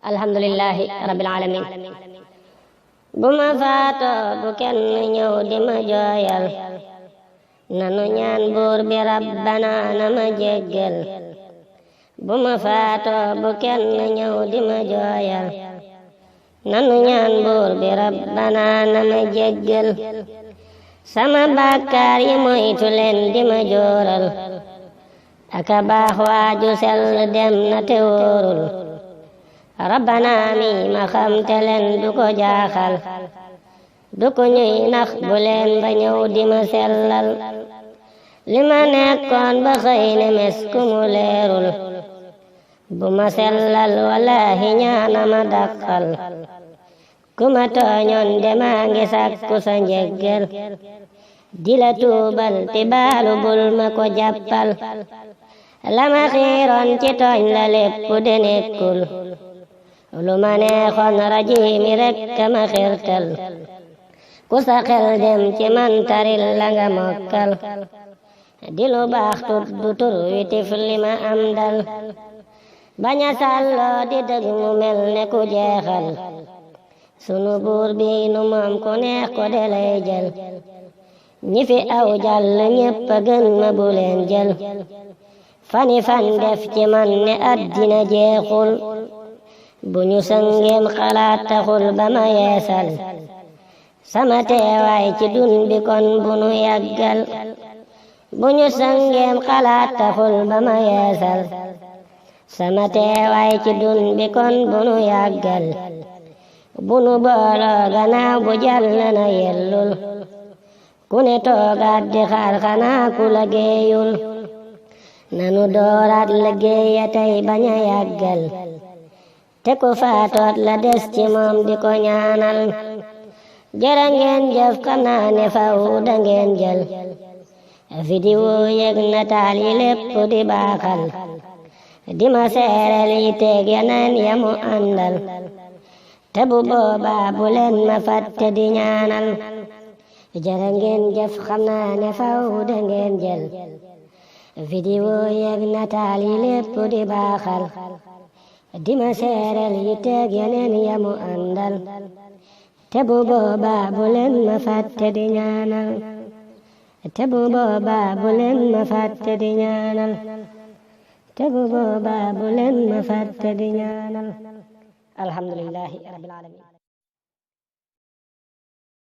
alhamdulillahi rabbil alamin bu ma faatoo bu kenn ñëw di ma jooyal nanu ñaan buur bi rabbana na ma jéggal bu ma faatoo bu kenn ñëw di ma jooyal nanu ñaan buur bi rabbana na ma jéggal sama bàkkaar yi moytu leen di ma jooral aka baax waaju sell dem na te wóorul rabbana mi ma xam te leen du ko jaaxal du ko ñuy nax bu leen ba ñëw di ma sellal li ma nekkoon ba xëy ne mes ku mu leerul bu ma sellal wallahi ñaana ma dàqal ku ma tooñoon de maa ngi sàkku sa njéggal di la tuubal ti baalu bul ma ko jàppal la ma xiiroon ci tooñ la lépp de nekkul lu ma neexoon rajiimi rekk ma xirtal ku sa xel dem ci man taril la nga mokkal di lu baax tuddu tur wi tif li ma am dal baña sàlloo di dëgg mu mel ne ku jeexal sunu buur bi nu moom ku neex ko de lay jël ñi fi aw jàll ñépp a gën ma bu leen jël fani fan def ci man ne àddina jeexul bu ñu sëngeem xalaat taxul ba ma yeesal sama teewaay ci dun bi kon bu nu yàggal bu ñu sëngeem xalaat taxul ba ma yeesal sama teewaay ci dun bi kon bu nu yàggal bu nu booloo gannaaw bu jàll na yellul ku ne toogaat di xaar xanaa ku liggéeyul nanu dooraat liggéeya tey bañ a yàggal te ku faatoot la des ci moom di ko ñaanal jërë ngeen jëf xam naa ne faw da ngeen jël vidéo yëg nataal yi lépp di baaxal di ma seereel yi teeg yeneen yamu àndal te bu boobaa bu leen ma fàtte di ñaanal jërë ngeen jëf xam naa ne faw da ngeen jël vidéo yëg nataal yi lépp di baaxal di ma seereel yi teeg yeneen yamu àndal te bu boobaa bu leen ma fàtte di ñaanal te bu boobaa bu leen ma fàtte di ñaanal te bu boobaa bu leen ma fàtte di ñaanal alhamdulillahi rabbil alamin